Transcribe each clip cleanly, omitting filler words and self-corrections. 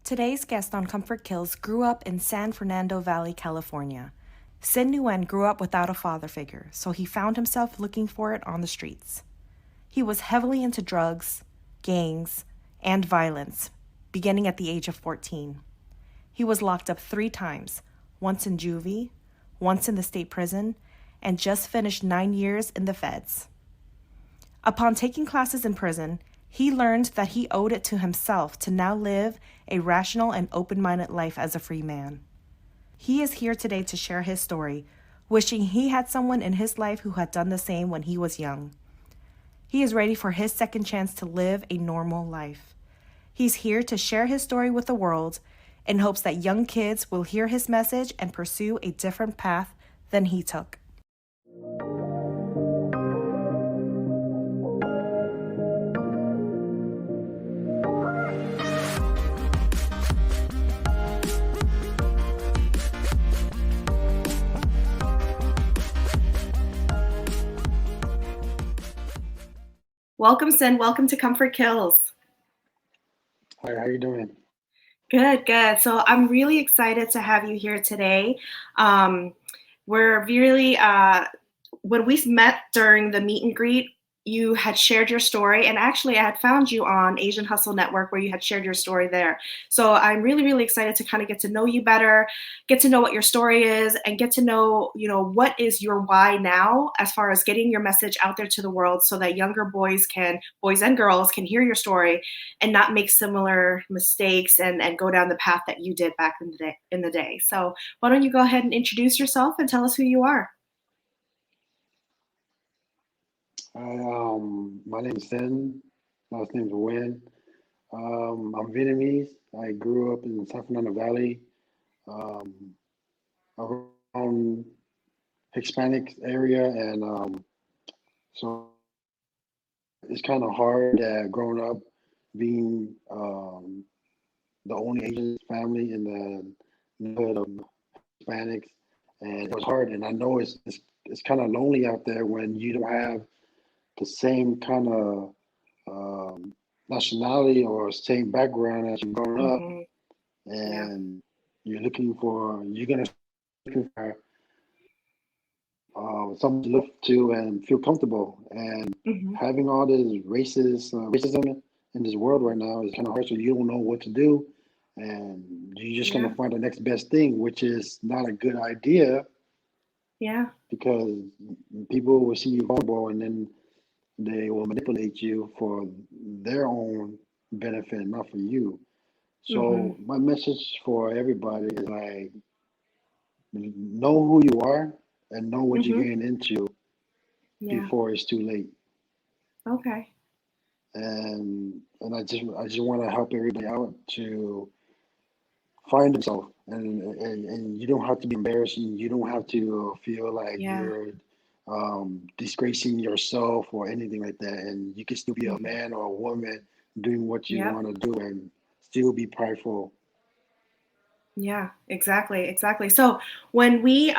Today's guest on Comfort Kills grew up in San Fernando Valley, California. Sinh Nguyen grew up without a father figure, so he found himself looking for it on the streets. He was heavily into drugs, gangs, and violence, beginning at the age of 14. He was locked up 3 times, once in juvie, once in the state prison, and just finished 9 years in the feds. Upon taking classes in prison, he learned that he owed it to himself to now live a rational and open-minded life as a free man. He is here today to share his story, wishing he had someone in his life who had done the same when he was young. He is ready for his second chance to live a normal life. He's here to share his story with the world in hopes that young kids will hear his message and pursue a different path than he took. Welcome, Sin. Welcome to Comfort Kills. Hi, how you doing? Good, good. So I'm really excited to have you here today. We're really, when we met during the meet and greet, you had shared your story, and actually, I had found you on Asian Hustle Network where you had shared your story there. So I'm really, really excited to kind of get to know you better, get to know what your story is, and get to know, what is your why now as far as getting your message out there to the world so that younger boys and girls can hear your story and not make similar mistakes and go down the path that you did back in the day. So why don't you go ahead and introduce yourself and tell us who you are? My name is Sin. Last name is Nguyen. I'm Vietnamese. I grew up in San Fernando Valley, um, around Hispanic area, and so it's kind of hard that growing up being the only Asian family in the neighborhood of Hispanics, and it was hard. And I know it's kind of lonely out there when you don't have the same kind of nationality or same background as you growing up, Hmm. Yeah. and you're gonna looking for someone to look to and feel comfortable. And Hmm. having all this racism in this world right now is kind of hard. So you don't know what to do, and you're just gonna Yeah. find the next best thing, which is not a good idea Yeah. because people will see you vulnerable and then they will manipulate you for their own benefit, not for you. Hmm. So my message for everybody is like know who you are and know what you're Hmm. getting into Yeah. before it's too late. Okay. And I just want to help everybody out to find themselves, and you don't have to be embarrassed. You don't have to feel like Yeah. you're disgracing yourself or anything like that. And you can still be a Hmm. man or a woman doing what you Yep. want to do and still be prideful. Yeah, exactly, exactly. So when we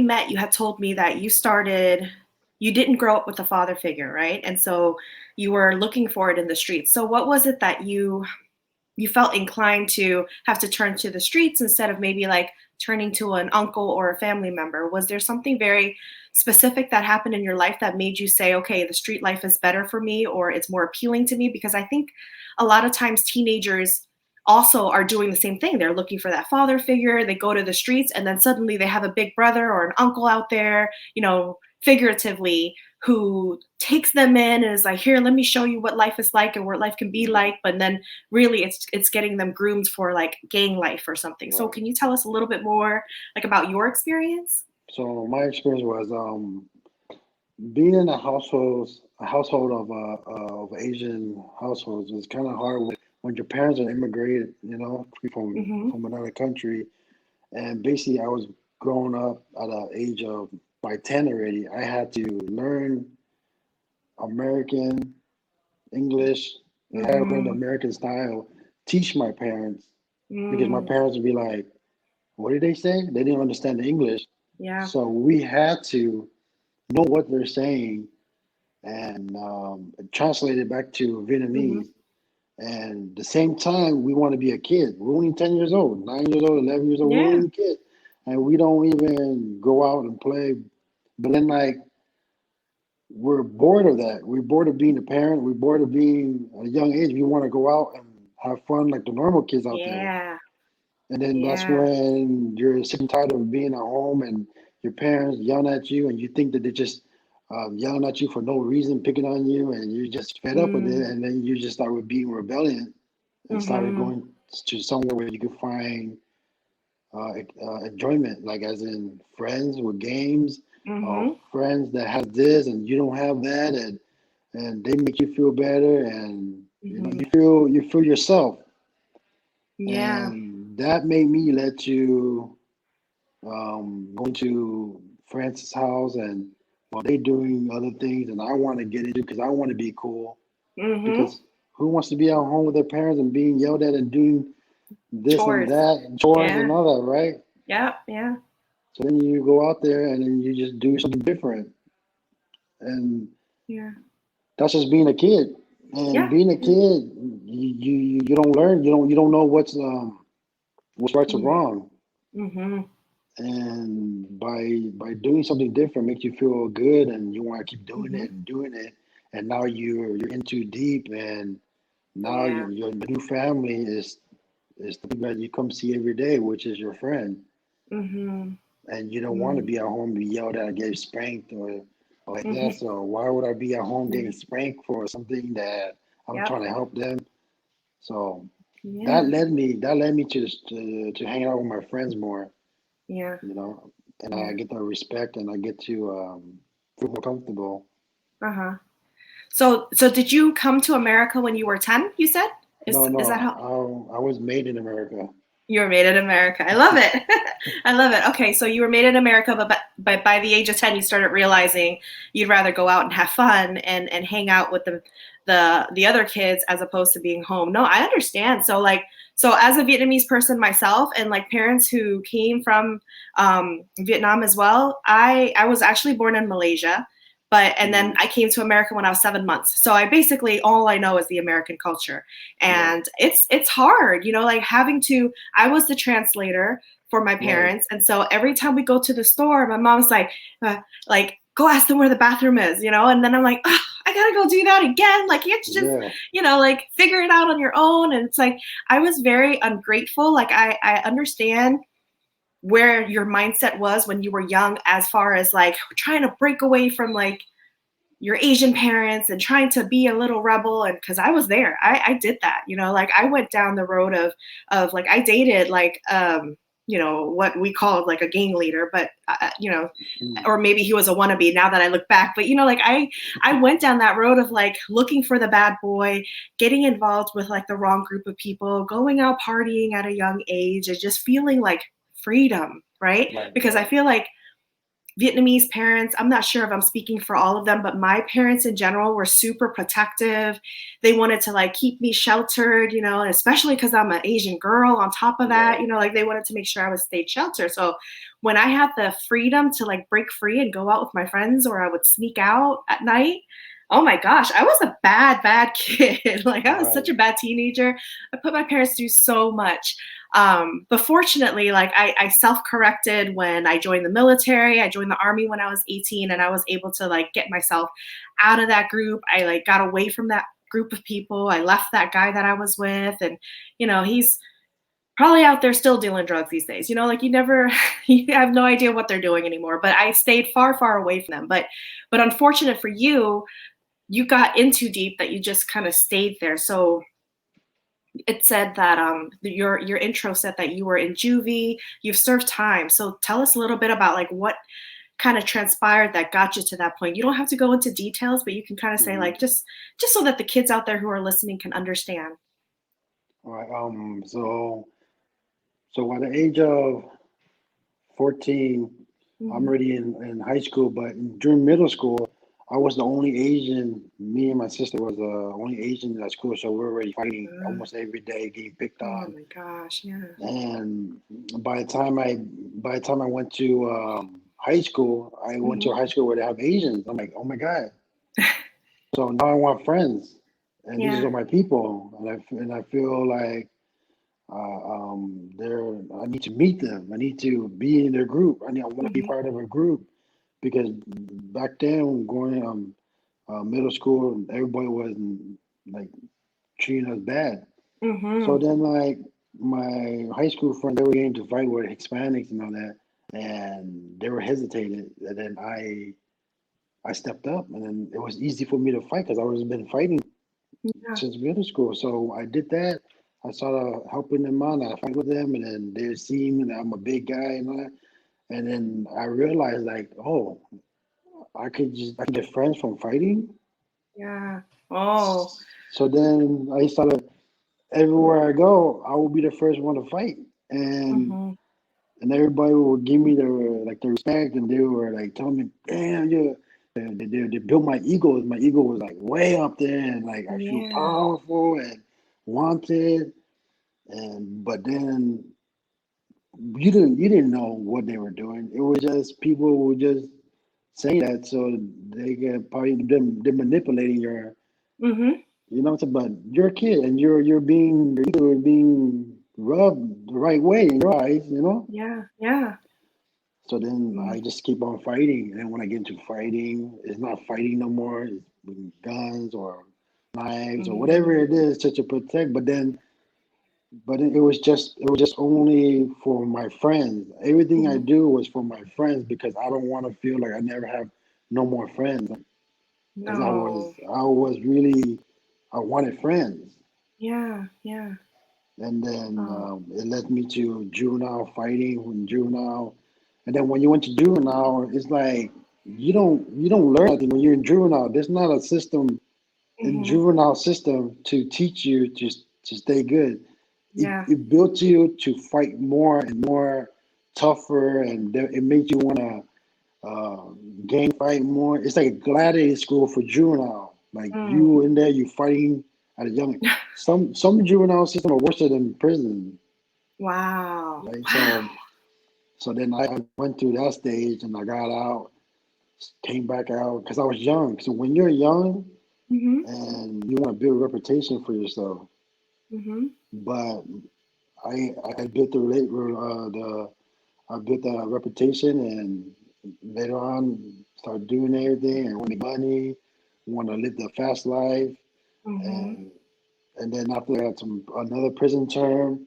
met, you had told me that you didn't grow up with a father figure, right? And so you were looking for it in the streets. So what was it that you felt inclined to have to turn to the streets instead of maybe like turning to an uncle or a family member? Was there something very specific that happened in your life that made you say, okay, the street life is better for me or it's more appealing to me? Because I think a lot of times teenagers also are doing the same thing. They're looking for that father figure. They go to the streets and then suddenly they have a big brother or an uncle out there, figuratively, who takes them in and is like, here, let me show you what life is like and what life can be like. But then really it's getting them groomed for like gang life or something. So Right. can you tell us a little bit more like about your experience? So my experience was being in a household of Asian households is kind of hard when your parents are immigrated, Hmm. from another country. And basically, I was growing up at an age of by 10 already. I had to learn American English and I had to learn the Hmm. American style, teach my parents because my Mm. parents would be like, "What did they say?" They didn't understand the English, Yeah. so we had to know what they're saying and translate it back to Hmm. Vietnamese. And the same time, we want to be a kid. We're only 10 years old, 9 years old, 11 years old. We're Yeah. only a kid. And we don't even go out and play. But then, like, we're bored of that. We're bored of being a parent. We're bored of being a young age. We want to go out and have fun like the normal kids out there. Yeah. And then that's Yeah. when you're sick and tired of being at home and your parents yelling at you, and you think that they're just yelling at you for no reason, picking on you, and you're just fed up with it. Mm. And then you just start with being rebellion and started Mhm. going to somewhere where you could find enjoyment, like as in friends with games, Mhm. friends that have this and you don't have that, and they make you feel better, and Mhm. you feel yourself, Yeah. and that made me let you going to Francis' house and while they doing other things, and I want to get into because I want to be cool. Mhm. Because who wants to be at home with their parents and being yelled at and doing this and Chores. that and chores Yeah. and all that, right? Yep. Yeah. So then you go out there and then you just do something different, and Yeah. that's just being a kid. And Yeah. being a Yeah. kid, you don't learn. You don't know what's right or Mm. wrong. Mhm. And by doing something different makes you feel good, and you want to keep doing it Mhm. and doing it. And now you're in too deep, and now Yeah. your new family is the people that you come see every day, which is your friend. Mhm. And you don't want to Mhm. be at home be yelled at, get spanked, or like that. Mhm. So why would I be at home Yeah. getting spanked for something that I'm Yep. trying to help them? So Yeah. that led me to hang out with my friends more, Yeah. you know, and I Yeah. get the respect and I get to feel more comfortable. Uh-huh. So did you come to America when you were 10, you said? No, Is that no, how I was made in America. you were made in America? I love it. I love it. Okay, so you were made in America, but by the age of 10 you started realizing you'd rather go out and have fun and hang out with the other kids as opposed to being home. No, I understand. So as a Vietnamese person myself and like parents who came from Vietnam as well, I was actually born in Malaysia. And then Mm, I came to America when I was 7 months. So I basically all I know is the American culture, right, and it's hard, like having to. I was the translator for my right, parents, and so every time we go to the store, my mom's like go ask them where the bathroom is, and then I'm like, oh, I gotta go do that again. Like you have to just, yeah, like figure it out on your own. And it's like I was very ungrateful. Like I understand where your mindset was when you were young, as far as like trying to break away from like your Asian parents and trying to be a little rebel. And because I was there, I did that, like I went down the road of like I dated like what we called like a gang leader, but mm, or maybe he was a wannabe now that I look back. But like I went down that road of like looking for the bad boy, getting involved with like the wrong group of people, going out partying at a young age, and just feeling like freedom, right? right, Because I right, feel like Vietnamese parents, I'm not sure if I'm speaking for all of them, but my parents in general were super protective. They wanted to like keep me sheltered, and especially because I'm an Asian girl on top of that, right, like they wanted to make sure I was stayed sheltered. So when I had the freedom to like break free and go out with my friends, or I would sneak out at night, oh my gosh, I was a bad kid. Like I was such right, a bad teenager. I put my parents through so much. But fortunately, like I self-corrected when I joined the military. I joined the army when I was 18, and I was able to like get myself out of that group. I like got away from that group of people. I left that guy that I was with, and he's probably out there still dealing drugs these days. Like you never, you have no idea what they're doing anymore. But I stayed far away from them. But unfortunate for you, you got in too deep that you just kind of stayed there. So it said that your intro said that you were in juvie, you've served time. So tell us a little bit about like what kind of transpired that got you to that point. You don't have to go into details, but you can kind of say mm-hmm. like just so that the kids out there who are listening can understand. All right. So at the age of 14, I'm Mm-hmm. already in high school, but during middle school, I was the only Asian. Me and my sister was the only Asian in that school, so we were already fighting almost every day, getting picked Oh on. my gosh, yeah. And by the time I by the time I went to high school, I went to a Mm-hmm. high school where they have Asians. I'm like, oh my God. So now I want friends. and these Yeah. are my people, and I feel like they're I need to meet them. I need to be in their group. I want to be Mhm. part of a group because back then, going middle school, everybody was like treating us bad. So Mhm. then, like my high school friends, they were getting to fight with Hispanics and all that, and they were hesitated. And then I stepped up, and then it was easy for me to fight because I was been fighting Yeah. since middle school. So I did that. I started helping them out. I fight with them, and then they see me that I'm a big guy and all that. And then I realized, like, oh, I can get friends from fighting. Yeah. Oh. So then I started everywhere I go, I will be the first one to fight, Mhm. and everybody will give me the respect, and they were like telling me, "Damn, you." They built my ego. My ego was like way up there, and like I feel Yeah. powerful and wanted. And but then you didn't know what they were doing. It was just people were just saying that so they get probably they're manipulating your Mhm. but you're a kid and you're being rubbed the right way in your eyes. Yeah. Yeah. So then Mm. I just keep on fighting, and then when I get into fighting, it's not fighting no more. It's with guns or knives or whatever Mhm. it is to protect. But it was just only for my friends. Everything I Mhm. do was for my friends because I don't want to feel like I never have no more friends because I was No. I was really I wanted friends. Yeah. Yeah. And then Oh. it led me to juvenile fighting when juvenile, and then when you went to juvenile, it's like you don't learn nothing when you're in juvenile. There's not a system in Mhm. juvenile system to teach you to stay good. It, Yeah. it built you to fight more and more tougher, and it made you want to uh, gang fight more. It's like a gladiator school for juvenile. Like Mm. you in there, you fighting at a young. Some juvenile system are worse than prison. Wow. Right? Wow. So then I went through that stage and I got out, came back out because I was young. So when you're young Mhm. and you want to build a reputation for yourself, Mhm. but I built the I built a reputation and later on started doing everything and wanting money, want to live the fast life, Mhm. and and then after I got some another prison term.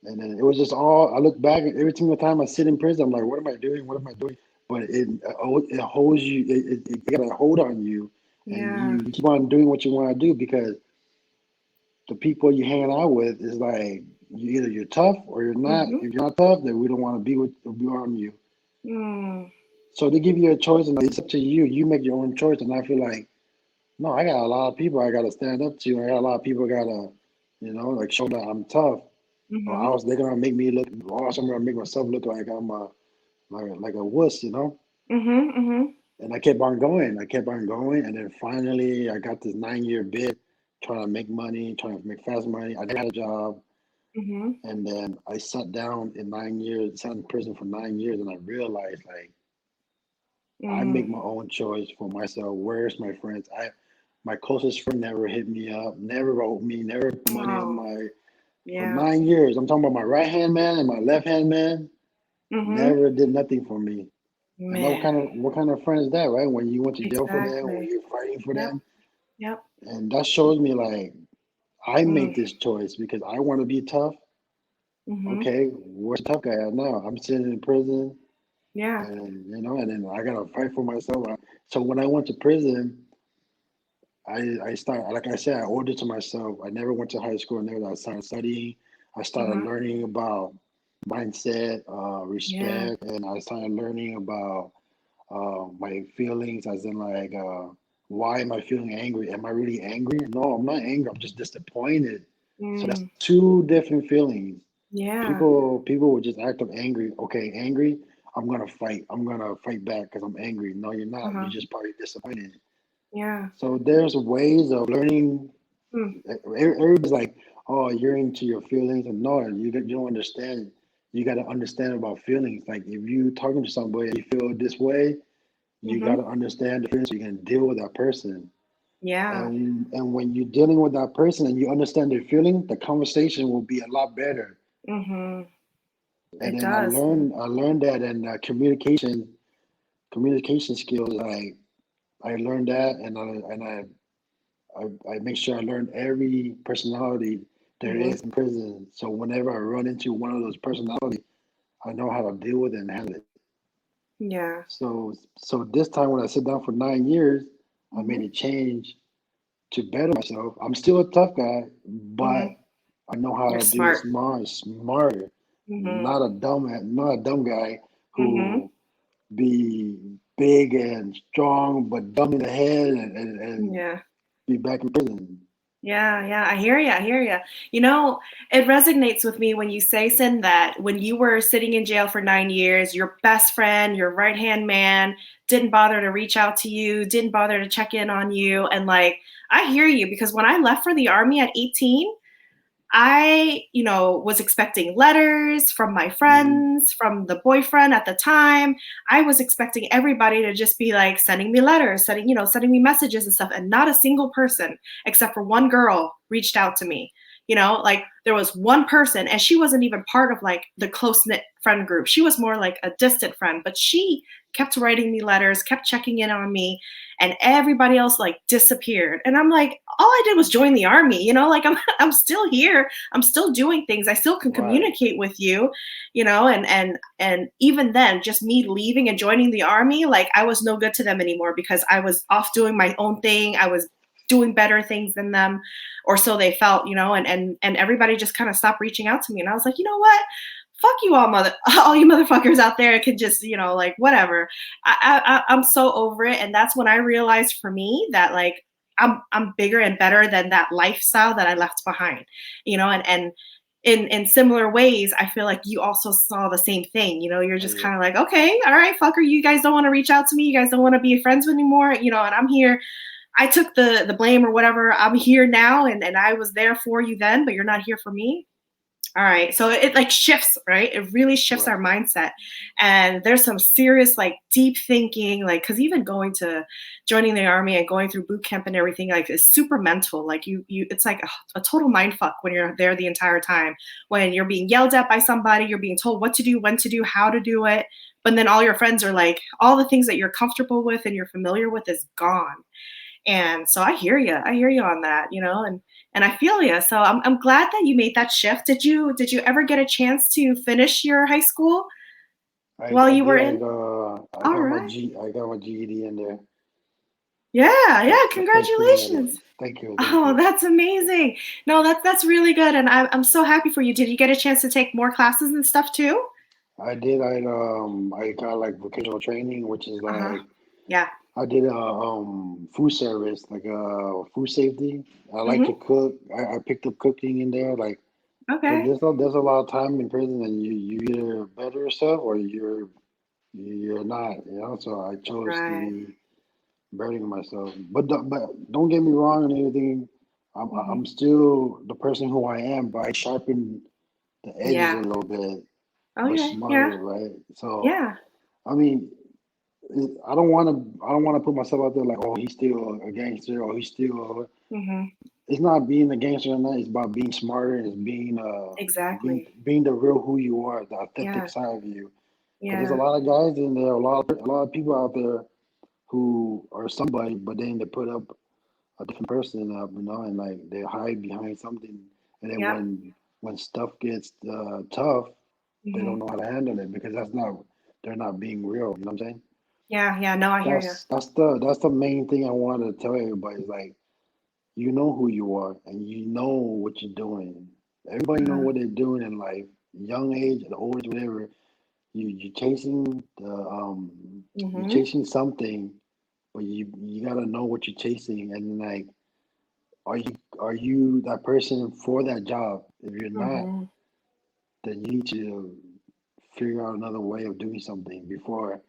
And then it was just all, I look back at every single time I sit in prison, I'm like, what am I doing? What am I doing? But it holds you, it got a hold on you, and Yeah. you keep on doing what you want to do because the people you hanging out with is like, either you're tough or you're not. Mhm. If you're not tough, then we don't want to be around you. Mm. So they give you a choice, and it's up to you. You make your own choice, and I feel like, no, I got a lot of people I got to stand up to. I got a lot of people got to, like show that I'm tough. Or Mhm. else they're gonna make me look, or else I'm gonna make myself look like I'm like a wuss. Mhm. Mhm. And I kept on going. I kept on going, and then finally I got this 9 year bid, trying to make money, trying to make fast money. I never had a job, Mhm. and then I sat down in 9 years, sat in prison for 9 years, and I realized like I make Mm. my own choice for myself. Where's my friends? My closest friend never hit me up, never wrote me, never put money on Wow. my for Yeah. 9 years. I'm talking about my right hand man and my left hand man. Mhm. Never did nothing for me. And that Man. what kind of friend is that, right? When you went to jail for them, when Exactly. you're fighting for Yep. them, Yep. and that shows me like I Mm. made this choice because I want to be tough. Mhm. Okay, where's the tough guy at now? I'm sitting in prison, Yeah. and then I gotta fight for myself. So when I went to prison, I started, like I said, I ordered to myself. I never went to high school. I started studying. I started Uh-huh. learning about mindset, Yeah. respect, and I started learning about my feelings, as in like, why am I feeling angry? Am I really angry? No, I'm not angry. I'm just disappointed. So that's Mm. two different feelings. Yeah. People would just act up angry. Okay, angry. I'm gonna fight. I'm gonna fight back because I'm angry. No, you're not. You're Uh-huh. just probably disappointed. Yeah. So there's ways of learning. Mm. Everybody's like, oh, you're into your feelings, and no, you don't understand. You got to understand about feelings. Like if you talking to somebody, and you feel this way, you got Mhm. to understand the feelings so you can deal with that person. Yeah. And when you're dealing with that person and you understand their feeling, the conversation will be a lot better. Mm-hmm. And It then does. I learned that in communication skills. I learned that, I make sure I learn every personality there Mm-hmm. is in prison. So whenever I run into one of those personalities, I know how to deal with it and handle it. Yeah. So this time when I sit down for 9 years, I Mm-hmm. made a change to better myself. I'm still a tough guy, Mm-hmm. but I know how You're to do it smart. smarter. Mm-hmm. Not a dumb guy Mm-hmm. who be big and strong but dumb in the head and Yeah. be back in prison. Yeah, yeah, I hear you. I hear you. You know, it resonates with me when you say, Sin, that when you were sitting in jail for 9 years, your best friend, your right hand man, didn't bother to reach out to you, didn't bother to check in on you. And like, I hear you because when I left for the army at 18, I, was expecting letters from my Hmm. friends, from the boyfriend at the time. I was expecting everybody to just be like sending me letters, sending me messages and stuff. And not a single person, except for one girl, reached out to me. Like there was one person, and she wasn't even part of like the close knit friend group. She was more like a distant friend, but she kept writing me letters, kept checking in on me, and everybody else like disappeared. And I'm like, all I did was join the army, like I'm still here. I'm still doing things. I still can Right. communicate with you, and even then, just me leaving and joining the army, like I was no good to them anymore because I was off doing my own thing. I was doing better things than them, or so they felt, and everybody just kind of stopped reaching out to me. And I was like, you know what? Fuck you all, all you motherfuckers out there can just, like whatever. I'm so over it, and that's when I realized for me that like I'm bigger and better than that lifestyle that I left behind, and in similar ways, I feel like you also saw the same thing. You're just Yeah. kind of like, okay, all right, fucker, you guys don't want to reach out to me, you guys don't want to be friends anymore, and I'm here. I took the blame or whatever. I'm here now, and I was there for you then, but you're not here for me. All right. So it like shifts, right? It really shifts our Right. mindset. And there's some serious, like deep thinking, like, cause even joining the army and going through boot camp and everything, like it's super mental. Like it's like a total mind fuck when you're there the entire time, when you're being yelled at by somebody, you're being told what to do, when to do, how to do it. But then all your friends are like, all the things that you're comfortable with and you're familiar with is gone. And so I hear you. I hear you on that, and I feel you. So I'm glad that you made that shift. Did you ever get a chance to finish your high school while I you were did. in? All right. I got my GED in there. Yeah, yeah, The first thing I congratulations. did. Thank you. Thank Oh, you. that's amazing. No, that's really good, and I'm so happy for you. Did you get a chance to take more classes and stuff too? I did. I got like vocational training, which is Uh-huh. like Yeah. I did food service, like food safety. I like to Mm-hmm. cook. I picked up cooking in there, like because Okay. there's a lot of time in prison, and you either better yourself or you're not. So I chose to Right. be bettering myself. But don't get me wrong and anything. Mm-hmm. I'm still the person who I am, but I sharpen the edges a Yeah. little bit, but Okay. Yeah. smarter, right? So Yeah. I mean, I don't want to put myself out there like, oh, he's still a gangster, or he's still. Mm-hmm. It's not being a gangster or not. It's about being smarter. It's Exactly. being the real who you are, the authentic Yeah. side of you. Because there's a Yeah. lot of guys in there, a lot of people out there who are somebody, but then they put up a different person up, and like they hide behind something, and then Yep. when stuff gets tough, they don't Mm-hmm. know how to handle it because they're not being real. You know what I'm saying? Yeah. Yeah. No, I hear you. That's the main thing I wanted to tell everybody is like you know who you are and you know what you're doing. Everybody know Uh-huh. what they're doing in life, young age, the old age, whatever. You chasing you're Mm-hmm. chasing something, but you gotta know what you're chasing and like are you that person for that job? If you're not, Mm-hmm. then you need to figure out another way of doing something before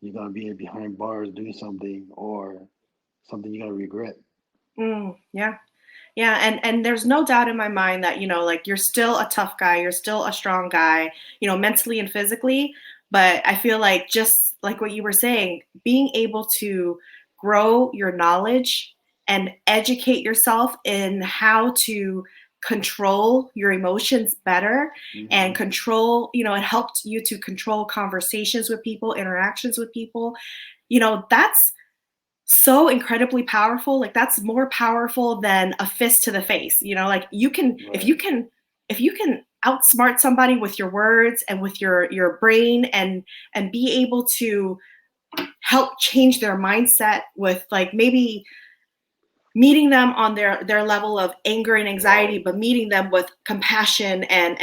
you're gonna be behind bars doing something or something you're gonna regret. Yeah. Yeah. And there's no doubt in my mind that, like you're still a tough guy, you're still a strong guy, mentally and physically. But I feel like just like what you were saying, being able to grow your knowledge and educate yourself in how to control your emotions better and control, it helped you to control conversations with people, interactions with people. That's so incredibly powerful. Like that's more powerful than a fist to the face. Like you can, if you can outsmart somebody with your words and with your brain and be able to help change their mindset with like maybe meeting them on their level of anger and anxiety, but meeting them with compassion and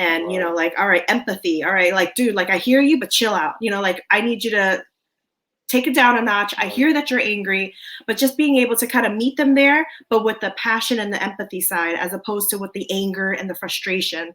like, all right, empathy. All right, like, dude, like I hear you, but chill out. Like I need you to take it down a notch. I hear that you're angry, but just being able to kind of meet them there, but with the passion and the empathy side, as opposed to with the anger and the frustration.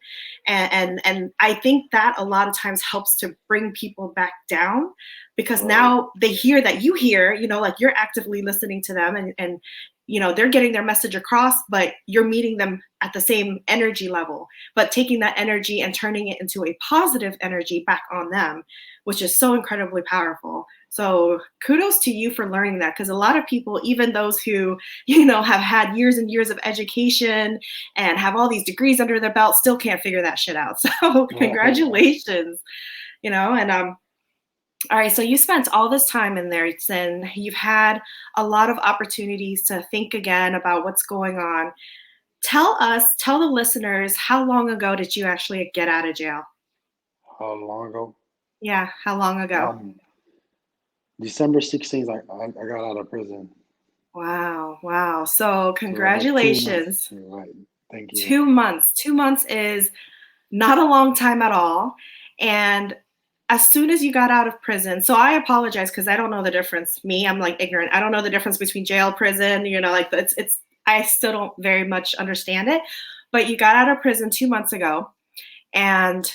And I think that a lot of times helps to bring people back down, because now they hear that you hear, like you're actively listening to them and they're getting their message across, but you're meeting them at the same energy level, but taking that energy and turning it into a positive energy back on them, which is so incredibly powerful. So kudos to you for learning that, because a lot of people, even those who, have had years and years of education and have all these degrees under their belt, still can't figure that shit out. So congratulations, and all right, so you spent all this time in there, and you've had a lot of opportunities to think again about what's going on. Tell the listeners, how long ago did you actually get out of jail? How long ago? Yeah, how long ago? December 16th, I got out of prison. Wow. So So I had 2 months. congratulations. Right. Thank you. 2 months. 2 months is not a long time at all. And as soon as you got out of prison, so I apologize because I don't know the difference. I'm like ignorant. I don't know the difference between jail, prison, like it's I still don't very much understand it. But you got out of prison 2 months ago, and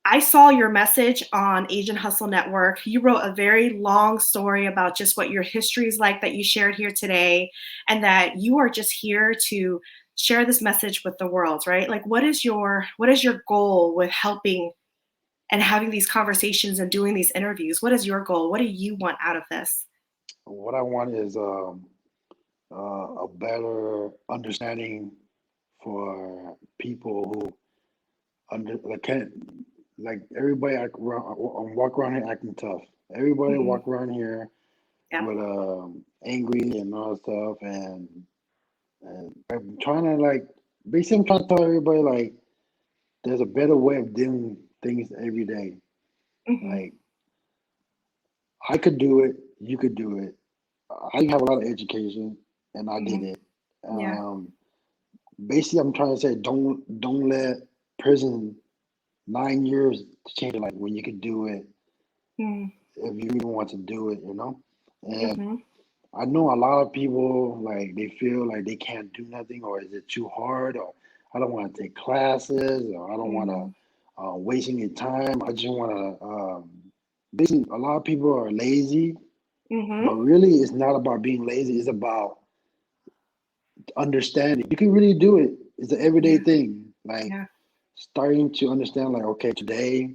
I saw your message on Asian Hustle Network. You wrote a very long story about just what your history is like that you shared here today, and that you are just here to share this message with the world, right? Like what is your goal with helping and having these conversations and doing these interviews? What is your goal? What do you want out of this? What I want is a better understanding for people who like can't, like everybody walk around here acting tough. Everybody Mm-hmm. walk around here Yeah. with angry and all that stuff, and I'm trying to like basically I'm trying to tell everybody like there's a better way of doing things every day. Mm-hmm. Like I could do it, you could do it. I have a lot of education, and I Mm-hmm. did it. Yeah. Um, Basically, I'm trying to say don't let prison 9 years to change your life when you could do it Mm-hmm. if you even want to do it, you know. And Mm-hmm. I know a lot of people like they feel like they can't do nothing, or is it too hard, or I don't want to take classes, or I don't want Mm-hmm. to wasting your time. I just want to. Basically, a lot of people are lazy, but Mm-hmm. really, it's not about being lazy. It's about understanding. You can really do it. It's an everyday Yeah. thing. Like Yeah. starting to understand, like, okay, today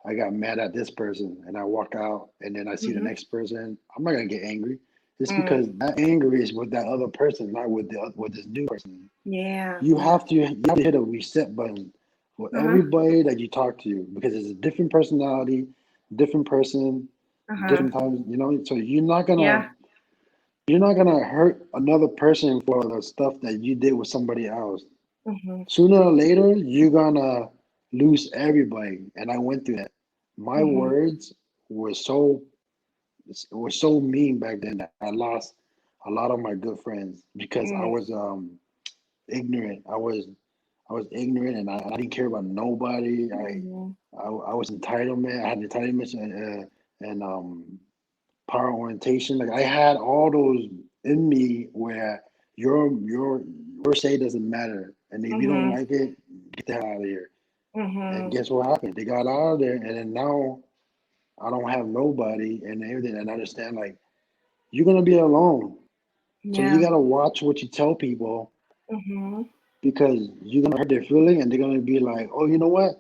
I got mad at this person and I walk out and then I see the Mm-hmm. next person. I'm not gonna get angry. It's Mm. because that anger is with that other person, not with this new person. Yeah. You Yeah. have to hit a reset button for Uh-huh. everybody that you talk to because it's a different personality, different person, Uh-huh. different times, you know. So Yeah. you're not gonna hurt another person for the stuff that you did with somebody else. Mm-hmm. Sooner or later, you're gonna lose everybody. And I went through that. My Mm-hmm. words were so were so mean back then that I lost a lot of my good friends because I Mm. was ignorant. I was ignorant and I didn't care about nobody. Mm-hmm. I was entitlement. I had entitlement and power orientation. Like I had all those in me where your say doesn't matter, and if you don't Mm-hmm. like it, get the hell out of here. And Mm-hmm. guess what happened? They got out of there, and then now I don't have nobody and everything. And I understand like you're gonna be alone, so you Yeah. gotta watch what you tell people Mm-hmm. because you're gonna hurt their feeling, and they're gonna be like, oh, you know what?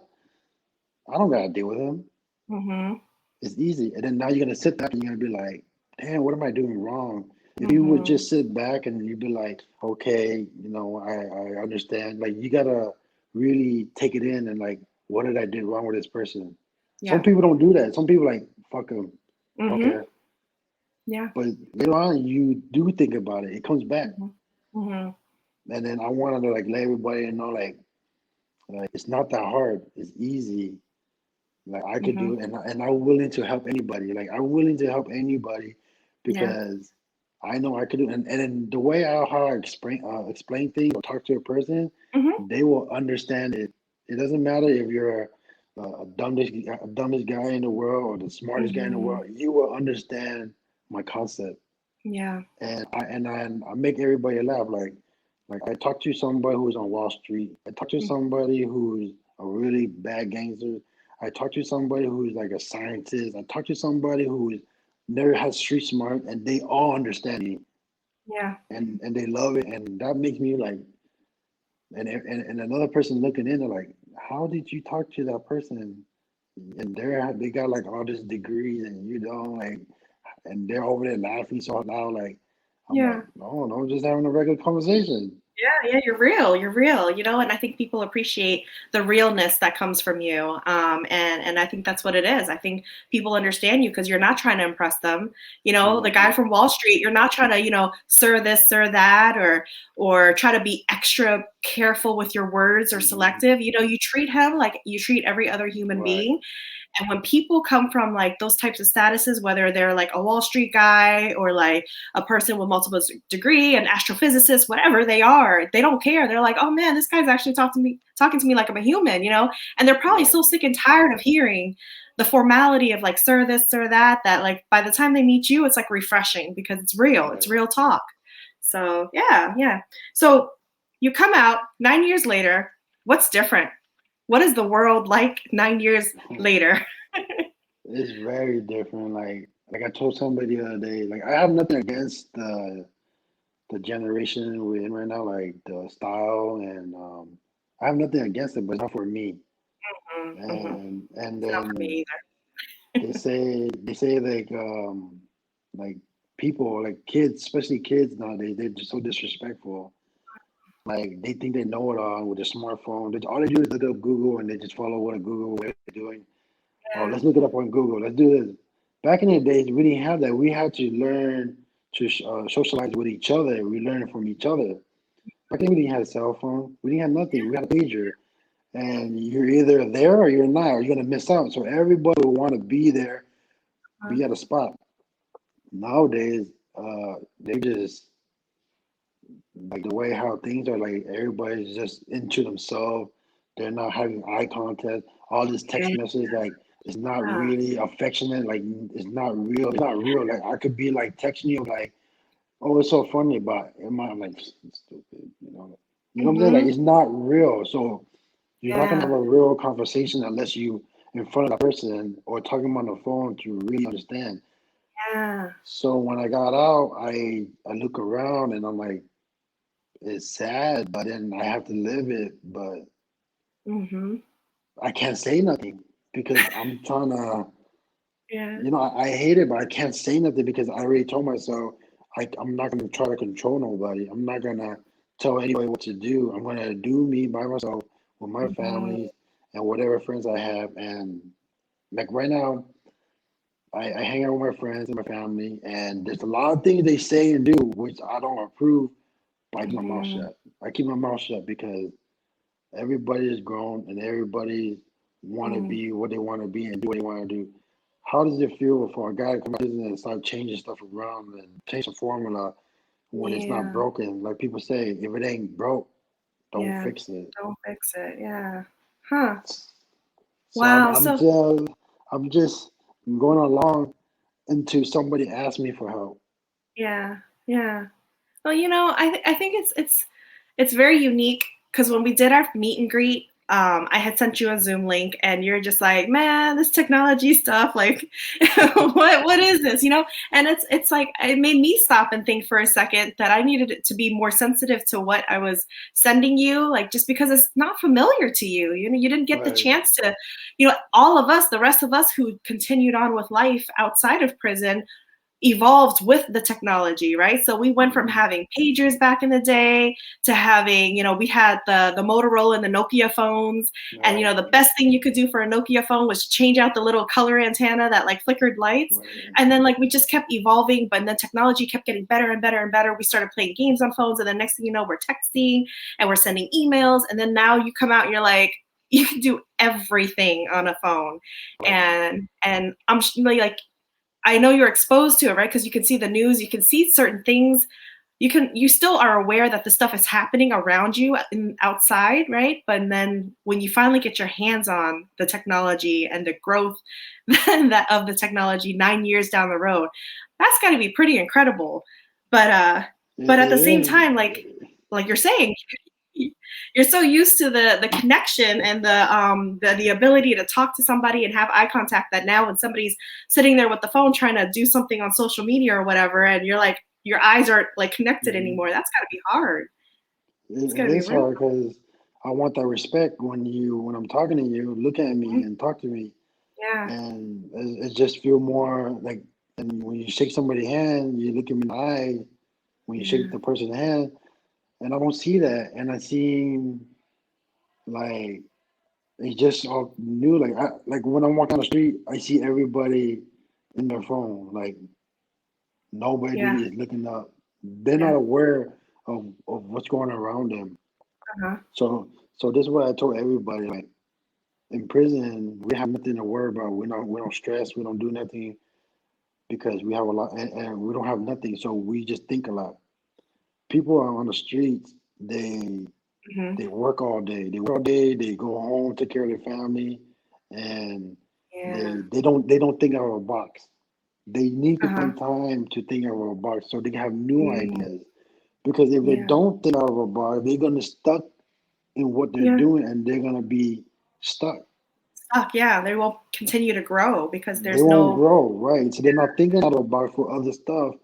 I don't gotta deal with him. Mm-hmm. It's easy. And then now you're gonna sit back and you're gonna be like, damn, what am I doing wrong? If you would Mhm. just sit back and you'd be like, okay, I understand. Like you gotta really take it in and like, what did I do wrong with this person? Some Yeah. people don't do that. Some people like, fuck them. Okay. Mhm. Yeah. But later on, you do think about it. It comes back. Mhm. Mhm. And then I wanted to like let everybody know like it's not that hard. It's easy. Like I could do Mhm. it, and I'm willing to help anybody. Like I'm willing to help anybody Yeah. because I know I could do. And then the way how I explain things or talk to a person, Mhm. they will understand it. It doesn't matter if you're dumbest guy in the world or the smartest guy in the Mhm. world. You will understand my concept, Yeah. and I make everybody laugh. Like I talk to somebody who's on Wall Street. I talk to Mm. somebody who's a really bad gangster. I talk to somebody who's like a scientist. I talk to somebody who's never had street smart, and they all understand me, Yeah. and they love it, and that makes me like, and another person looking in, they're like, how did you talk to that person? And they got like all this degrees, and like, and they're over there laughing so loud, like I'm like, Yeah. no, just having a regular conversation. Yeah, yeah, you're real, and I think people appreciate the realness that comes from you. And I think that's what it is. I think people understand you because you're not trying to impress them. The No, guy from Wall Street, you're not trying to, sir this, sir that, or try to be extra careful with your words or mhm, selective. You treat him like you treat every other human right, being. And when people come from like those types of statuses, whether they're like a Wall Street guy or like a person with multiple degree, an astrophysicist, whatever they are, they don't care. They're like, oh man, this guy's actually talking to me like I'm a human, And they're probably right, so sick and tired of hearing the formality of like sir this, sir that, that like by the time they meet you, it's like refreshing because it's real. It's right. real talk. So yeah, yeah. So you come out 9 years later. What's different? What is the world like 9 years later? It's very different. Like I told somebody the other day, like I have nothing against the generation we're in right now, like the style, and I have nothing against it, but it's not for me. Mm-hmm. And It's not for then me they say like people like kids, especially kids nowadays, they're just so disrespectful. Like they think they know it all with a smartphone. All they do is look up Google and they just follow what Google what they're doing. Oh, either. let's look it up on Google. Let's do this. Back in the days, we didn't have that. We had to learn to socialize with each other. We learned from each other. Back then, we didn't have a cell phone. We didn't have nothing. We had a pager. And you're either there or you're not, or you're going to miss out. So everybody will want to be there, Yeah. be at a spot. Nowadays, they just, like the way how things are, like everybody's just into themselves. They're not having eye contact. All this text Yeah. message, like it's not really affectionate. Like it's not real. It's not real. Like I could be like texting you, like, oh, it's so funny, but in my, I'm like, stupid. You know what I'm saying? Like Mm-hmm. it's not real. So you're not gonna have Yeah. a real conversation unless you in front of that person or talking on the phone to really understand. Yeah. So when I got out, I look around and I'm like, it's sad, but then I have to live it. But Mm-hmm. I can't say nothing because I'm trying to, Yeah. I hate it, but I can't say nothing because I already told myself I'm not going to try to control nobody. I'm not going to tell anybody what to do. I'm going to do me by myself with my Mm-hmm. family and whatever friends I have. And like right now, I hang out with my friends and my family, and there's a lot of things they say and do which I don't approve, but I keep my mouth Mm-hmm. shut. I keep my mouth shut because everybody is grown and everybody want to Mm. be what they want to be and do what they want to do. How does it feel for a guy to come out and start changing stuff around and change the formula when it's not Yeah. broken? Like people say, if it ain't broke, don't Yeah. fix it. Don't fix it. Yeah. Huh. So Wow. So I'm just going along until somebody asks me for help. yeah. Yeah. Well, I think it's very unique because when we did our meet and greet, I had sent you a Zoom link, and you're just like, man, this technology stuff, like, what is this, And it's like it made me stop and think for a second that I needed it to be more sensitive to what I was sending you, like just because it's not familiar to you. You didn't get the Right. chance to, all of us, the rest of us who continued on with life outside of prison evolved with the technology, right? So we went from having pagers back in the day to having, we had the Motorola and the Nokia phones. And, Right, the best thing you could do for a Nokia phone was change out the little color antenna that like flickered lights. right. And then like we just kept evolving, but the technology kept getting better and better and better. We started playing games on phones. And then next thing you know, we're texting and we're sending emails. And then now you come out and you're like, you can do everything on a phone. Right. And I'm like, I know you're exposed to it, right? Because you can see the news, you can see certain things. You still are aware that the stuff is happening around you outside, right? But then when you finally get your hands on the technology and the growth that of the technology 9 years down the road, that's got to be pretty incredible. But at the It same is. time, like you're saying, you're so used to the connection and the ability to talk to somebody and have eye contact that now when somebody's sitting there with the phone trying to do something on social media or whatever, and you're like your eyes aren't like connected Mhm. anymore, that's got to be hard. It's got It to be is really hard because I want that respect when I'm talking to you, look at me hard. and talk to me, Yeah. and it just feel more like. And when you shake somebody's hand, you look at me in the eye when you shake Yeah. the person's hand, and I don't see that, and I see like it's just all new. Like when I'm walking down the street, I see everybody in their phone. Like Yeah. nobody is looking up. They're not Yeah. aware of what's going on around them. Uh-huh. So this is what I told everybody. Like in prison, we have nothing to worry about. We don't stress. We don't do nothing because we have a lot, and we don't have nothing. So we just think a lot. People are on the streets. Hmm. They work all day. They work all day. They go home, take care of their family, and Yeah. they don't think out of a box. They need to Uh-huh. find time to think out of a box so they can have new Mm. ideas. Because if they Yeah. don't think out of a box, they're gonna stuck in what they're Yeah. doing, and they're gonna be stuck. Stuck. Yeah. They won't continue to grow because They there's won't no. grow, right? So they're not thinking out of the box for other stuff.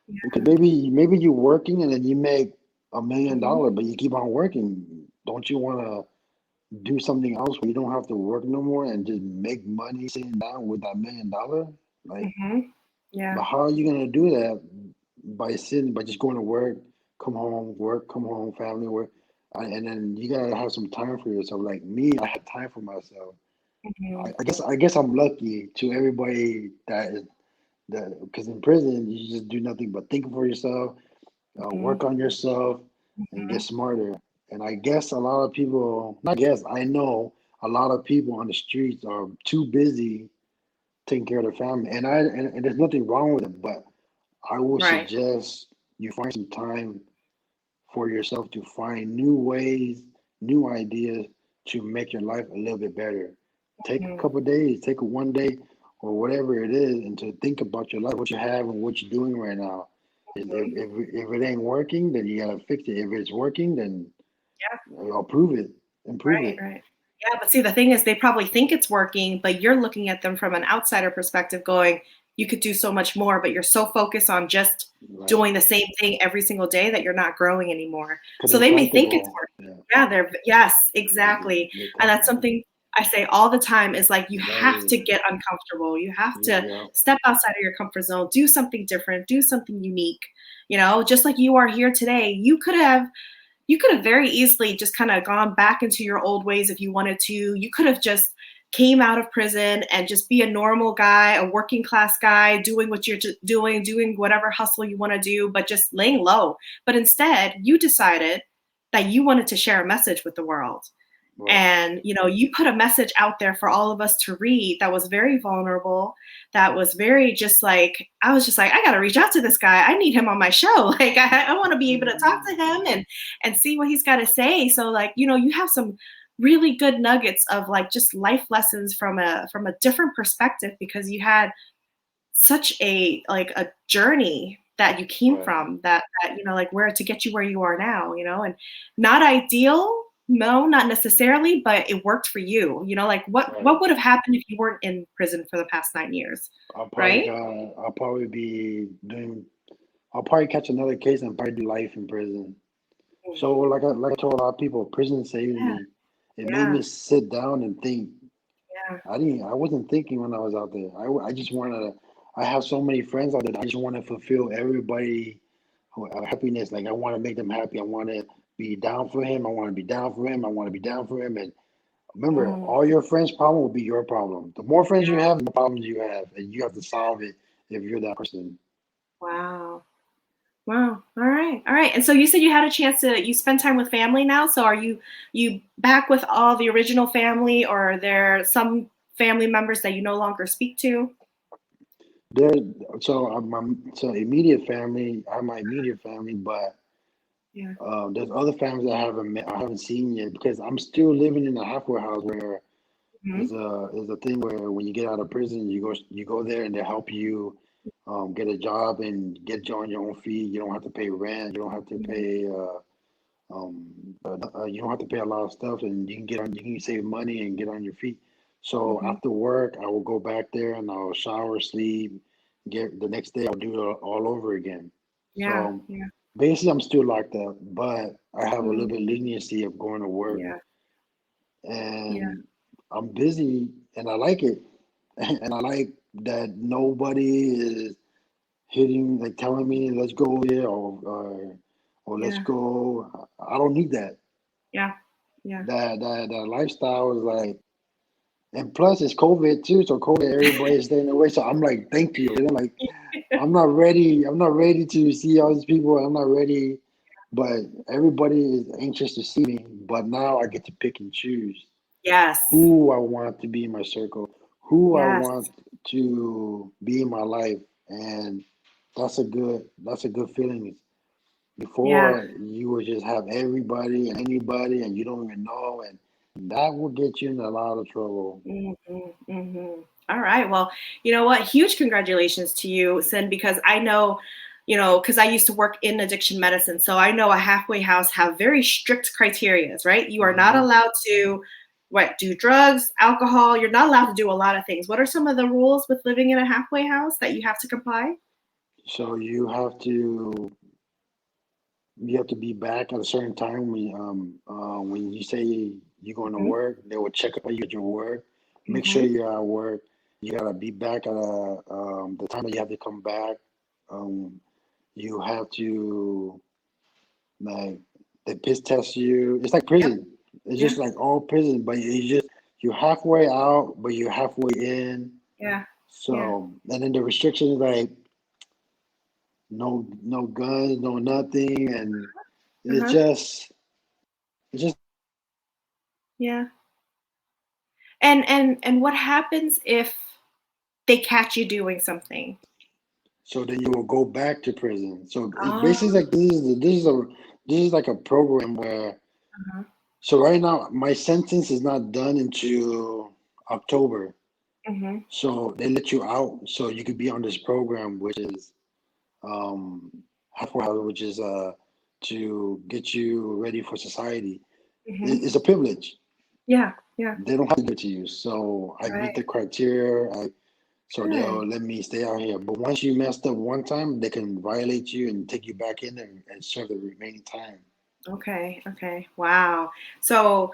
Because Yeah. maybe you're working and then you make Hmm. $1 million, but you keep on working. Don't you want to do something else where you don't have to work no more and just make money sitting down with that $1 million? Like, Hmm. Yeah. but how are you gonna do that by just going to work, come home, work, come home, family, work, and then you gotta have some time for yourself. Like me, I had time for myself. Hmm. I guess I'm lucky to everybody that because in prison you just do nothing but think for yourself, Hmm. work on yourself, and get smarter. And I guess a lot of people, not guess, I know a lot of people on the streets are too busy taking care of their family, and there's nothing wrong with it, but I would Right. suggest you find some time for yourself to find new ways, new ideas to make your life a little bit better. Take a Mhm. couple of days, take a 1 day or whatever it is, and to think about your life, what you have and what you're doing right now. If it ain't working, then you gotta fix it. If it's working, then Yeah. improve it, improve Right. it. Right. Yeah. But see, the thing is, they probably think it's working, but you're looking at them from an outsider perspective, going, "You could do so much more," but you're so focused on just Right. doing the same thing every single day that you're not growing anymore. Because So they're they may think it's comfortable. working. Yeah. Yeah. Yes, They're, exactly. they're And that's comfortable. something I say all the time is like, you have Right. to get uncomfortable. You have to Yeah. step outside of your comfort zone, do something different, do something unique. Just like you are here today, you could have very easily just kind of gone back into your old ways if you wanted to. You could have just came out of prison and just be a normal guy, a working class guy, doing what you're doing whatever hustle you want to do, but just laying low. But instead, you decided that you wanted to share a message with the world. Right. And you put a message out there for all of us to read that was very vulnerable, that was very just like, I was just like, I got to reach out to this guy, I need him on my show. Like I want to be able to talk to him and see what he's got to say. So like, you have some really good nuggets of like just life lessons from a different perspective, because you had such a journey that you came Right. from, that like where to get you where you are now, and not ideal, no, not necessarily, but it worked for you. Like what Right. would have happened if you weren't in prison for the past 9 years, right? I'll probably be doing. I'll probably catch another case and probably do life in prison. So Mhm. like I told a lot of people, prison saved Yeah. me. It made Yeah. me sit down and think. Yeah. I wasn't thinking when I was out there. I just wanted to. I have so many friends out there. I just want to fulfill everybody happiness. Like I want to make them happy. I want to be down for him. I want to be down for him. I want to be down for him. And remember, Mm, all your friends' problem will be your problem. The more friends you have, the more problems you have, and you have to solve it if you're that person. wow. Wow. All right. All right. And so you said you had a chance to you spend time with family now. So are you back with all the original family, or are there some family members that you no longer speak to? There, so immediate family. I have my immediate family, but Yeah. there's other families that I haven't seen yet because I'm still living in a halfway house where Hmm. is a thing where when you get out of prison, you go there and they help you get a job and get you on your own feet. You don't have to pay rent. You don't have to pay you don't have to pay a lot of stuff, and you can save money and get on your feet. So Hmm. after work, I will go back there and I'll shower, sleep, get the next day I'll do it all over again. Yeah. So Yeah. basically, I'm still locked up, but I have a little Mm, bit leniency of going to work, yeah. Yeah. and I'm busy, and I like it, and I like that nobody is hitting like telling me let's go here or let's Yeah. go. I don't need that. Yeah. Yeah. That lifestyle is like, and plus it's COVID too, so COVID everybody's staying away. So I'm like, thank you. You know, like I'm not ready. I'm not ready to see all these people. I'm not ready, but everybody is anxious to see me. But now I get to pick and choose Yes. who I want to be in my circle, who I Yes. want to be in my life, and that's a good feeling. Yeah. Before you would just have everybody and anybody, and you don't even know, and that will get you in a lot of trouble. Hmm. Hmm. All right. Well, you know what? Huge congratulations to you, Sin, because I know, because I used to work in addiction medicine. So I know a halfway house have very strict criterias, right? You are not Hmm. allowed to do drugs, alcohol. You're not allowed to do a lot of things. What are some of the rules with living in a halfway house that you have to comply? So you have to be back at a certain time when you say you're going to Hmm. work. They will check up on you at your work, make sure Hmm. you're at work. You gotta be back at the time that you have to come back. Um, you have to like they piss test you. It's like Yep. prison. It's Yeah. just like all prison, but you're halfway out, but you're halfway in. Yeah. Yeah. So and then the restrictions like no guns, no nothing, and it's Uh-huh. just it's just Yeah. And what happens if they catch you doing something? so then you will go back to prison. So it Oh. basically like this is like a program where Uh-huh. so right now my sentence is not done until October. Hmm. So they let you out so you could be on this program, which is um halfway house, which is to get you ready for society. Hmm. It's a privilege. Yeah. Yeah. They don't have to give it to you. So I meet Right. the criteria. So Good. they'll let me stay out here. But once you messed up one time, they can violate you and take you back in and serve the remaining time. Okay. Okay. Wow. So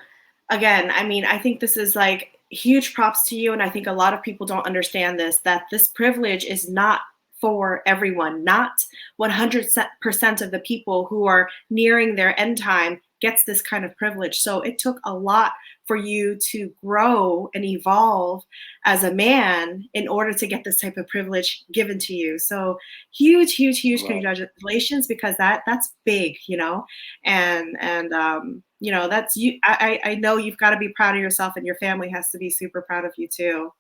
again, I mean, I think this is like huge props to you. And I think a lot of people don't understand this, that this privilege is not for everyone. Not 100% of the people who are nearing their end time gets this kind of privilege. So it took a lot for you to grow and evolve as a man in order to get this type of privilege given to you. So huge, huge, huge Right. congratulations, because that's big, and that's you. I know you've got to be proud of yourself, and your family has to be super proud of you too.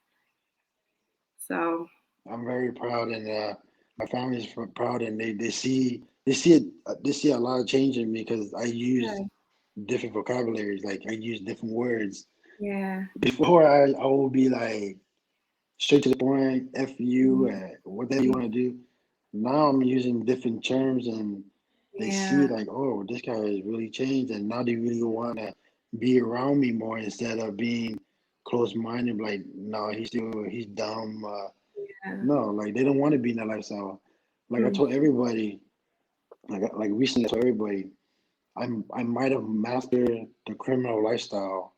So I'm very proud, and my family's proud, and they see it they see a lot of change in me because I use yeah. different vocabularies, like I use different words. Yeah. Before I would be like straight to the point, F you, Mhm. whatever you want to do. Now I'm using different terms and they see Yeah. like, oh, this guy has really changed. And now they really want to be around me more instead of being close minded. Like, no, he's dumb. Yeah. No, like they don't want to be in that lifestyle. Like I Mm. told everybody, like recently I told everybody, I might have mastered the criminal lifestyle.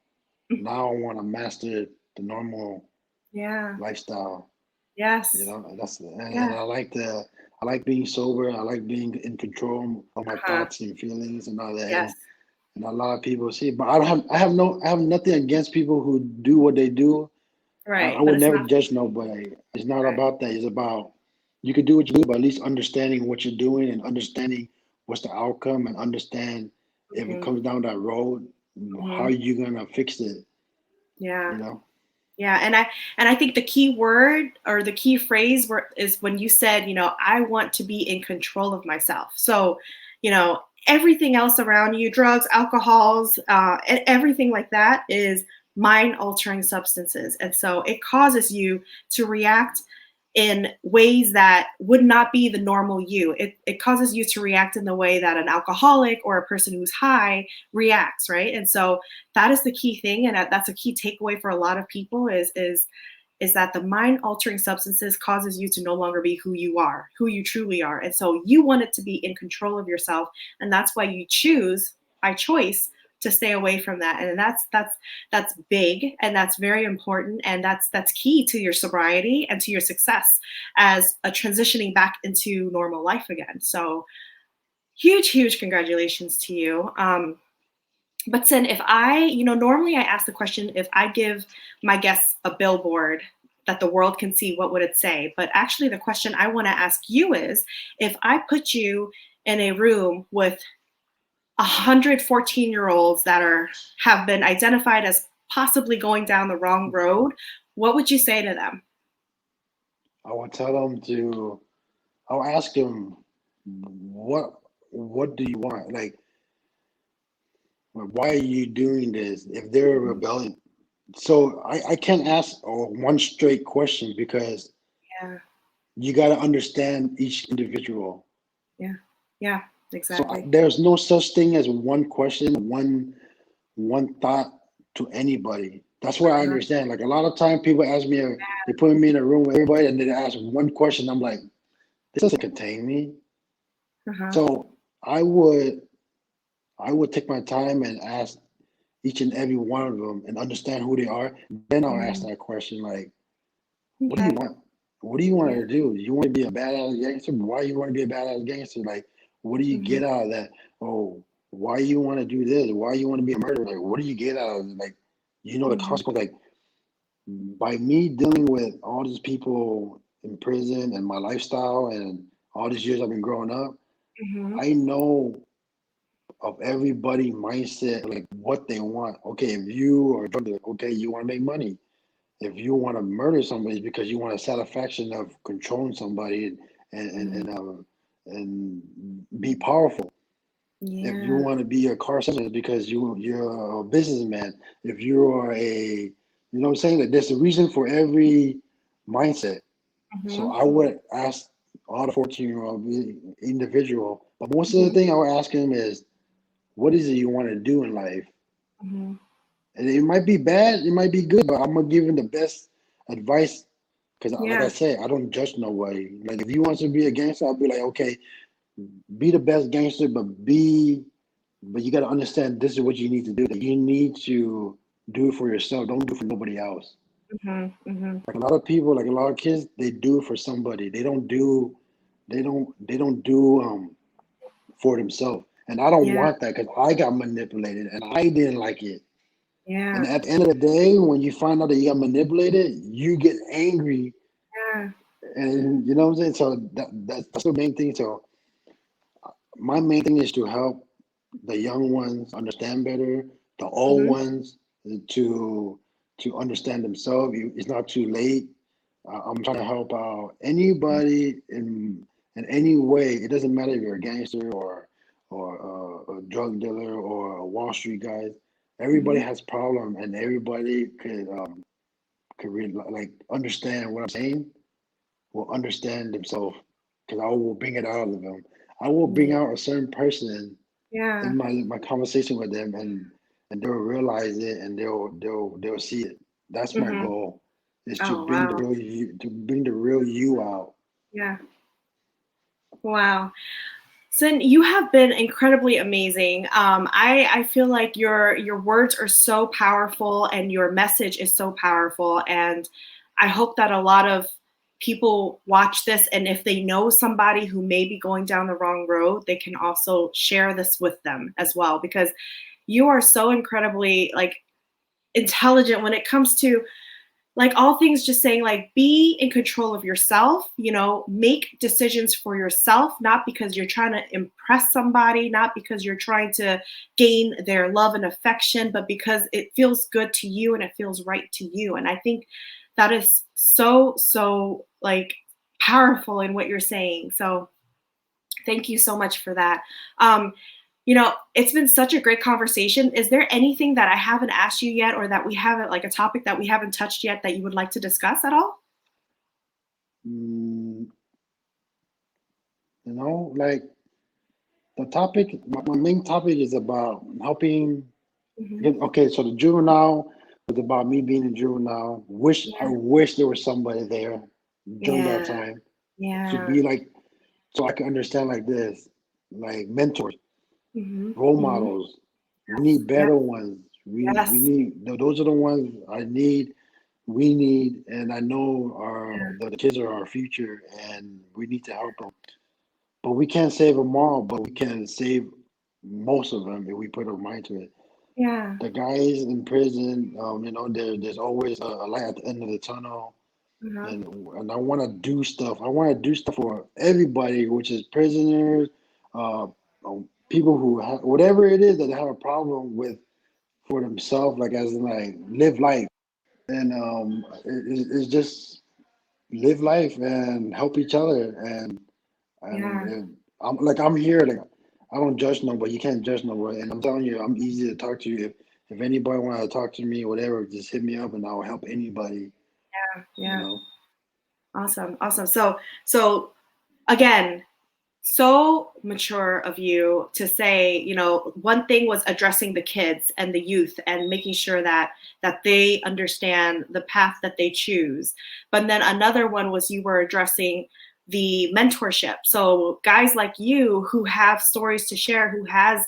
Now I want to master the normal Yeah. lifestyle. You Yes. know, and Yeah. I like being sober. I like being in control of my Uh-huh. thoughts and feelings and all that. Yes. And a lot of people see, but I have nothing against people who do what they do. I Right. But would it's never not judge nobody. It's not right. about that. It's about you can do what you do, but at least understanding what you're doing and understanding what's the outcome and understand if it Hmm. comes down that road, how Hmm. you gonna fix it. Yeah. You know, Yeah, and I think the key word or the key phrase is when you said, I want to be in control of myself. So, everything else around you, drugs, alcohols, everything like that is mind altering substances, and so it causes you to react in ways that would not be the normal you. It causes you to react in the way that an alcoholic or a person who's high reacts, right? And so that is the key thing, and that's a key takeaway for a lot of people is that the mind altering substances causes you to no longer be who you are, who you truly are. And so you want it to be in control of yourself, and that's why you choose by choice to stay away from that. And that's big, and that's very important, and that's key to your sobriety and to your success as a transitioning back into normal life again. So huge congratulations to you. But then if normally I ask the question, if I give my guests a billboard that the world can see, what would it say? But actually, the question I want to ask you is, if I put you in a room with 114-year-olds that have been identified as possibly going down the wrong road, what would you say to them? I would tell them to. I'll ask them what what do you want? Like, why are you doing this? If they're Mhm. rebelling, so I can't ask one straight question because Yeah, you got to understand each individual. yeah, yeah, So exactly. there's no such thing as one question, one thought to anybody. That's what I Uh-huh, understand. Like a lot of time, people ask me, they put me in a room with everybody, and they ask one question. I'm like, this doesn't contain me. uh-huh. So I would take my time and ask each and every one of them and understand who they are. Then I'll ask Mhm. that question like, what do you Okay. want? What do you want Yeah. to do? You want to be a badass gangster? Why you want to be a badass gangster? Like, what do you Hmm. get out of that? Oh, why you want to do this? Why you want to be a murderer? Like, what do you get out of it? Like, you know the Hmm. consequence. Like, by me dealing with all these people in prison and my lifestyle and all these years I've been growing up, Hmm. I know of everybody mindset, like what they want. Okay, if you are a drug dealer, okay, you want to make money. If you want to murder somebody, it's because you want a satisfaction of controlling somebody and and Hmm. and, um, and be powerful. If you Yeah. want to be a car salesman, it's because you're a businessman. If you are you know what I'm saying? That there's a reason for every mindset. So Hmm. I would ask all the 14-year-old individual, but most of the Hmm. thing I would ask him is, what is it you want to do in life? Hmm. And it might be bad, it might be good, but I'm gonna give him the best advice because, like I Yeah. said, I don't judge nobody. Like if you want to be a gangster, I'll be like, okay, be the best gangster, but you got to understand this is what you need to do. That you need to do it for yourself. Don't do it for nobody else. Hmm. Hmm. Like a lot of people, like a lot of kids, they do it for somebody. They don't do for themselves. And I don't Yeah. want that because I got manipulated and I didn't like it. And Yeah. at the end of the day, when you find out that you got manipulated, you get angry, Yeah. and you know what I'm saying. So that's the main thing. So my main thing is to help the young ones understand better, the old Hmm. ones to to understand themselves. It's not too late. I'm trying to help out anybody in any way. It doesn't matter if you're a gangster or a drug dealer or a Wall Street guy. Everybody Hmm. has problem, and everybody could really like understand what I'm saying. Will understand themselves because I will bring it out of them. I will bring Yeah. out a certain person Yeah. in my conversation with them, and they'll realize it, and they'll see it. That's my Hmm. goal, is to Oh, bring the wow. real you, to bring the real you out. Yeah. Wow. Sin, you have been incredibly amazing. I feel like your words are so powerful and your message is so powerful. And I hope that a lot of people watch this, and if they know somebody who may be going down the wrong road, they can also share this with them as well, because you are so incredibly like intelligent when it comes to like all things, just saying like be in control of yourself, make decisions for yourself, not because you're trying to impress somebody, not because you're trying to gain their love and affection, but because it feels good to you and it feels right to you. And I think that is so like powerful in what you're saying. So thank you so much for that. um it's been such a great conversation. Is there anything that I haven't asked you yet, or that we haven't, like a topic that we haven't touched yet, that you would like to discuss at all? Mm, like the topic, my main topic is about helping. Hmm. Okay, so the juvenile was about me being a juvenile. I Yeah, wish there was somebody there during that yeah, time to yeah. be like, so I can understand like this, like mentors, Hmm. role Hmm. models. We Yes, need yes, better ones. We yes. need those are the ones I need. We need, and I know Yeah, the kids are our future, and we need to help them. But we can't save them all. But we can save most of them if we put our mind to it. yeah. The guys in prison, there's always a light at the end of the tunnel, Uh-huh. and I want to do stuff. I want to do stuff for everybody, which is prisoners, uh, people who have whatever it is that they have a problem with for themselves, like as in like live life, and it's just live life and help each other, Yeah, and I'm here, like I don't judge nobody. You can't judge nobody, and I'm telling you, I'm easy to talk to. If anybody want to talk to me, whatever, just hit me up, and I'll help anybody. You yeah. know. Awesome, awesome. So again, so mature of you to say, one thing was addressing the kids and the youth and making sure that they understand the path that they choose. But then another one was you were addressing the mentorship. So guys like you who have stories to share, who has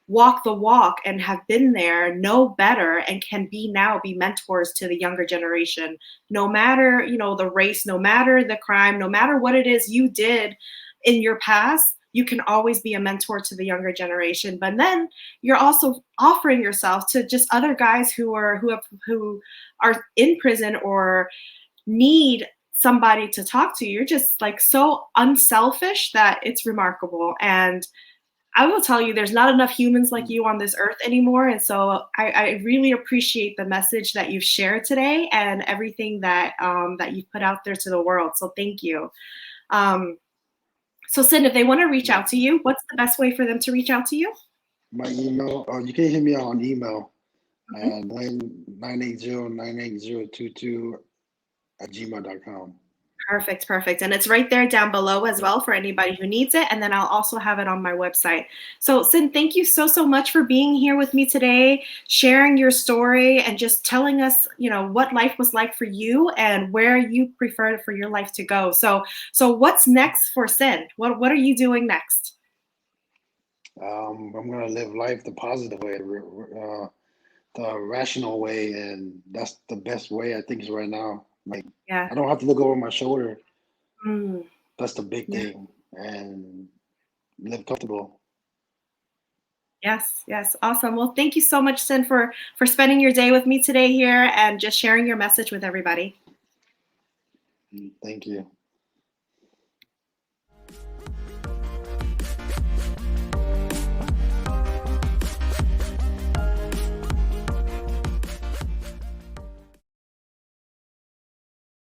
walked the walk and have been there, know better, and can be mentors to the younger generation, no matter the race, no matter the crime, no matter what it is you did in your past. You can always be a mentor to the younger generation, but then you're also offering yourself to just other guys who are in prison or need somebody to talk to. You're just like so unselfish that it's remarkable. And I will tell you, there's not enough humans like you on this earth anymore. And so I really appreciate the message that you've shared today and everything that you've put out there to the world. So thank you. So Sin, if they want to reach Yeah. out to you, what's the best way for them to reach out to you? My email, you can hit me out on email Mhm. at 980 at gmail.com. Perfect, perfect. And it's right there down below as Yep. well for anybody who needs it. And then I'll also have it on my website. So, Sin, thank you so much for being here with me today, sharing your story and just telling us, what life was like for you and where you prefer for your life to go. So what's next for Sin? What are you doing next? I'm gonna live life the positive way, the rational way, and that's the best way I think is right now. Like Yeah. I don't have to look over my shoulder. Mm, That's the big yeah. thing, and live comfortable. Yes, yes. Awesome. Well, thank you so much, Sin, for spending your day with me today here and just sharing your message with everybody. Thank you.